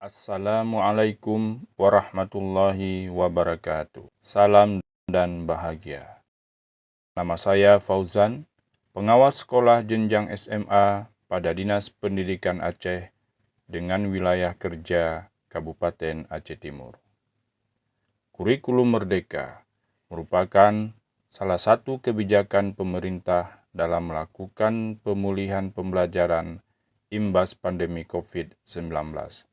Assalamualaikum warahmatullahi wabarakatuh. Salam dan bahagia. Nama saya Fauzan, pengawas sekolah jenjang SMA pada Dinas Pendidikan Aceh dengan wilayah kerja Kabupaten Aceh Timur. Kurikulum Merdeka merupakan salah satu kebijakan pemerintah dalam melakukan pemulihan pembelajaran imbas pandemi COVID-19.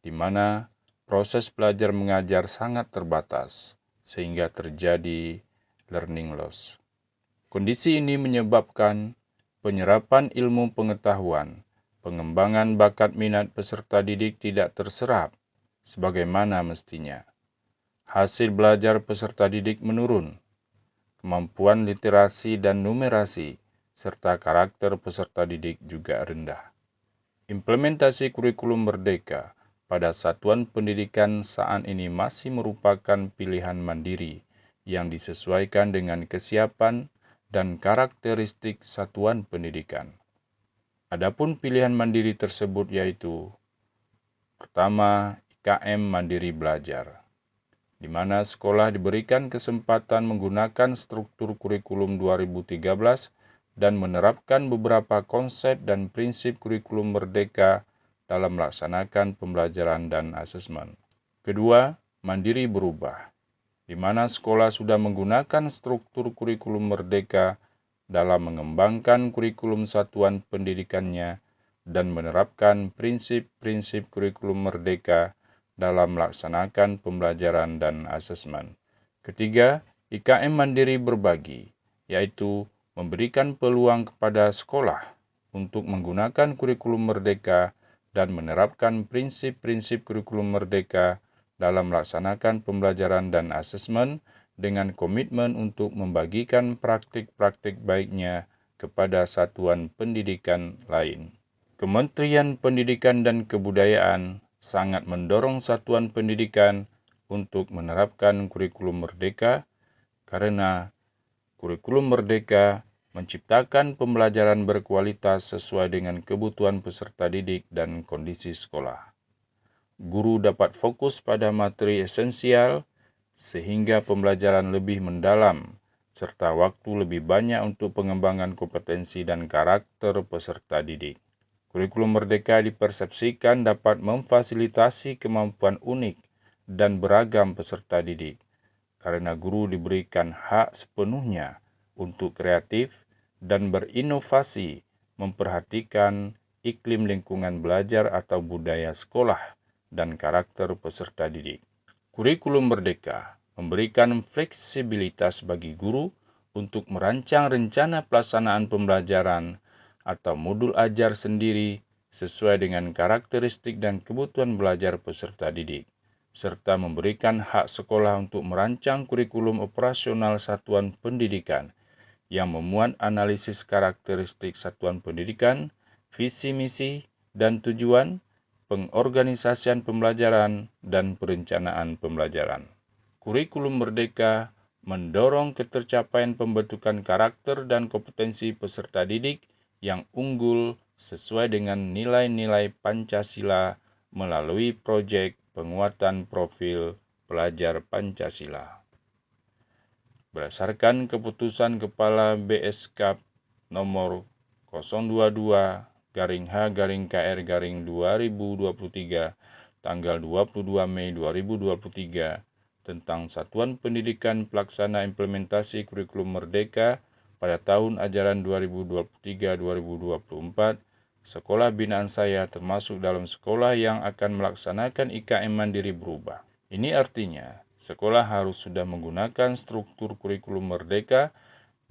Di mana proses belajar mengajar sangat terbatas, sehingga terjadi learning loss. Kondisi ini menyebabkan penyerapan ilmu pengetahuan, pengembangan bakat minat peserta didik tidak terserap sebagaimana mestinya. Hasil belajar peserta didik menurun, kemampuan literasi dan numerasi, serta karakter peserta didik juga rendah. Implementasi kurikulum Merdeka pada satuan pendidikan saat ini masih merupakan pilihan mandiri yang disesuaikan dengan kesiapan dan karakteristik satuan pendidikan. Adapun pilihan mandiri tersebut yaitu pertama, IKM Mandiri Belajar, di mana sekolah diberikan kesempatan menggunakan struktur kurikulum 2013 dan menerapkan beberapa konsep dan prinsip kurikulum Merdeka dalam melaksanakan pembelajaran dan asesmen. Kedua, Mandiri Berubah, di mana sekolah sudah menggunakan struktur kurikulum Merdeka dalam mengembangkan kurikulum satuan pendidikannya dan menerapkan prinsip-prinsip kurikulum Merdeka dalam melaksanakan pembelajaran dan asesmen. Ketiga, IKM Mandiri Berbagi, yaitu memberikan peluang kepada sekolah untuk menggunakan kurikulum Merdeka dan menerapkan prinsip-prinsip kurikulum Merdeka dalam melaksanakan pembelajaran dan asesmen dengan komitmen untuk membagikan praktik-praktik baiknya kepada satuan pendidikan lain. Kementerian Pendidikan dan Kebudayaan sangat mendorong satuan pendidikan untuk menerapkan kurikulum Merdeka karena kurikulum Merdeka menciptakan pembelajaran berkualitas sesuai dengan kebutuhan peserta didik dan kondisi sekolah. Guru dapat fokus pada materi esensial sehingga pembelajaran lebih mendalam serta waktu lebih banyak untuk pengembangan kompetensi dan karakter peserta didik. Kurikulum Merdeka dipersepsikan dapat memfasilitasi kemampuan unik dan beragam peserta didik, karena guru diberikan hak sepenuhnya untuk kreatif dan berinovasi, memperhatikan iklim lingkungan belajar atau budaya sekolah dan karakter peserta didik. Kurikulum Merdeka memberikan fleksibilitas bagi guru untuk merancang rencana pelaksanaan pembelajaran atau modul ajar sendiri sesuai dengan karakteristik dan kebutuhan belajar peserta didik, serta memberikan hak sekolah untuk merancang kurikulum operasional satuan pendidikan yang memuat analisis karakteristik satuan pendidikan, visi misi dan tujuan, pengorganisasian pembelajaran, dan perencanaan pembelajaran. Kurikulum Merdeka mendorong ketercapaian pembentukan karakter dan kompetensi peserta didik yang unggul sesuai dengan nilai-nilai Pancasila melalui proyek penguatan profil pelajar Pancasila. Berdasarkan keputusan Kepala BSK nomor 022-H-KR-2023 tanggal 22 Mei 2023 tentang Satuan Pendidikan Pelaksana Implementasi Kurikulum Merdeka pada tahun ajaran 2023-2024, sekolah binaan saya termasuk dalam sekolah yang akan melaksanakan IKM Mandiri Berubah. Ini artinya, sekolah harus sudah menggunakan struktur kurikulum Merdeka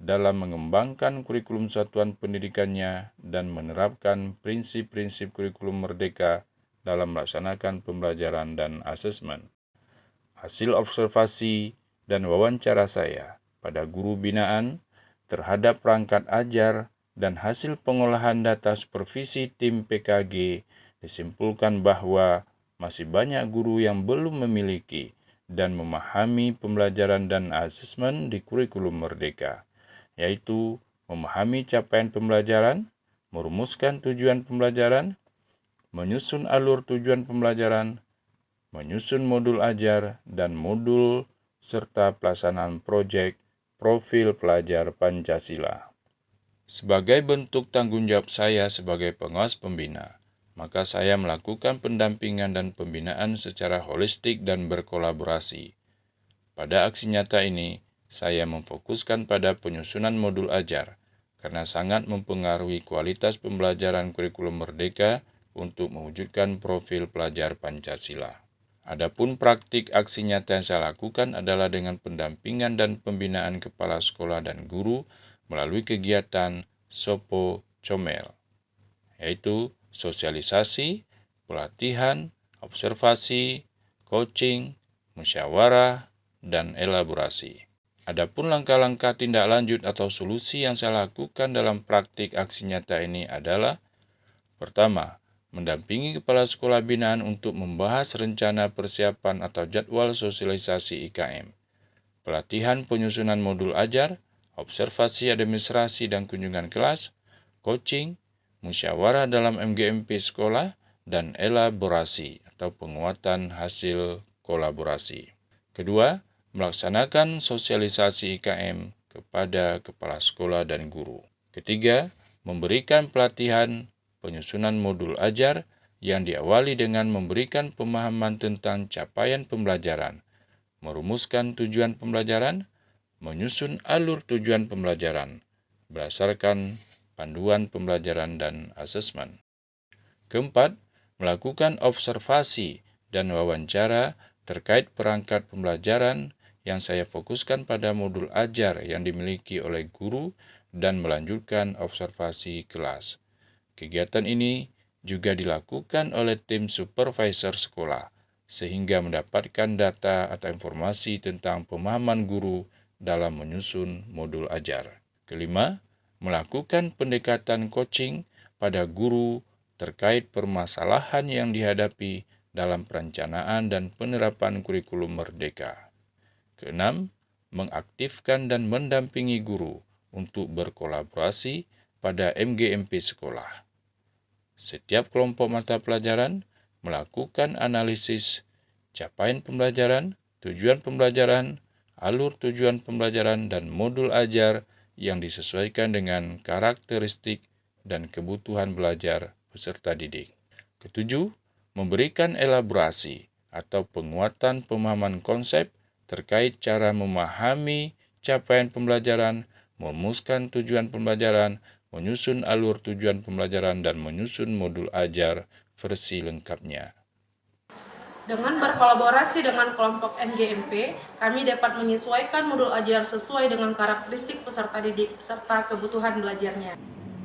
dalam mengembangkan kurikulum satuan pendidikannya dan menerapkan prinsip-prinsip kurikulum Merdeka dalam melaksanakan pembelajaran dan asesmen. Hasil observasi dan wawancara saya pada guru binaan terhadap perangkat ajar dan hasil pengolahan data supervisi tim PKG disimpulkan bahwa masih banyak guru yang belum memiliki dan memahami pembelajaran dan asesmen di kurikulum Merdeka, yaitu memahami capaian pembelajaran, merumuskan tujuan pembelajaran, menyusun alur tujuan pembelajaran, menyusun modul ajar dan modul serta pelaksanaan proyek profil pelajar Pancasila. Sebagai bentuk tanggung jawab saya sebagai pengawas pembina, maka saya melakukan pendampingan dan pembinaan secara holistik dan berkolaborasi. Pada aksi nyata ini, saya memfokuskan pada penyusunan modul ajar, karena sangat mempengaruhi kualitas pembelajaran kurikulum merdeka untuk mewujudkan profil pelajar Pancasila. Adapun praktik aksi nyata yang saya lakukan adalah dengan pendampingan dan pembinaan kepala sekolah dan guru melalui kegiatan Sopo Comel, yaitu sosialisasi, pelatihan, observasi, coaching, musyawarah, dan elaborasi. Adapun langkah-langkah tindak lanjut atau solusi yang saya lakukan dalam praktik aksi nyata ini adalah: pertama, mendampingi kepala sekolah binaan untuk membahas rencana persiapan atau jadwal sosialisasi IKM, pelatihan penyusunan modul ajar, observasi administrasi dan kunjungan kelas, coaching, musyawarah dalam MGMP sekolah, dan elaborasi atau penguatan hasil kolaborasi. Kedua, melaksanakan sosialisasi IKM kepada kepala sekolah dan guru. Ketiga, memberikan pelatihan penyusunan modul ajar yang diawali dengan memberikan pemahaman tentang capaian pembelajaran, merumuskan tujuan pembelajaran, menyusun alur tujuan pembelajaran berdasarkan panduan pembelajaran dan asesmen. Keempat, melakukan observasi dan wawancara terkait perangkat pembelajaran yang saya fokuskan pada modul ajar yang dimiliki oleh guru dan melanjutkan observasi kelas. Kegiatan ini juga dilakukan oleh tim supervisor sekolah, sehingga mendapatkan data atau informasi tentang pemahaman guru dalam menyusun modul ajar. Kelima, melakukan pendekatan coaching pada guru terkait permasalahan yang dihadapi dalam perencanaan dan penerapan kurikulum merdeka. Keenam, mengaktifkan dan mendampingi guru untuk berkolaborasi pada MGMP sekolah. Setiap kelompok mata pelajaran melakukan analisis capaian pembelajaran, tujuan pembelajaran, alur tujuan pembelajaran, dan modul ajar yang disesuaikan dengan karakteristik dan kebutuhan belajar peserta didik. Ketujuh, memberikan elaborasi atau penguatan pemahaman konsep terkait cara memahami capaian pembelajaran, merumuskan tujuan pembelajaran, menyusun alur tujuan pembelajaran, dan menyusun modul ajar versi lengkapnya. Dengan berkolaborasi dengan kelompok MGMP, kami dapat menyesuaikan modul ajar sesuai dengan karakteristik peserta didik serta kebutuhan belajarnya.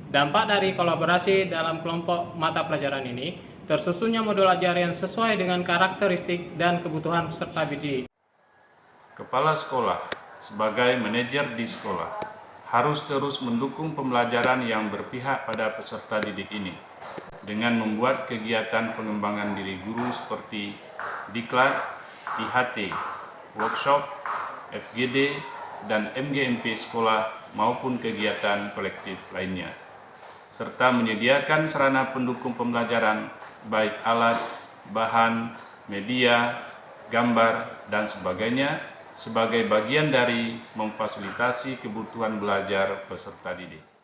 Dampak dari kolaborasi dalam kelompok mata pelajaran ini, tersusunnya modul ajar yang sesuai dengan karakteristik dan kebutuhan peserta didik. Kepala sekolah sebagai manajer di sekolah harus terus mendukung pembelajaran yang berpihak pada peserta didik ini dengan membuat kegiatan pengembangan diri guru seperti diklat, IHT, workshop, FGD, dan MGMP sekolah maupun kegiatan kolektif lainnya, serta menyediakan sarana pendukung pembelajaran baik alat, bahan, media, gambar, dan sebagainya sebagai bagian dari memfasilitasi kebutuhan belajar peserta didik.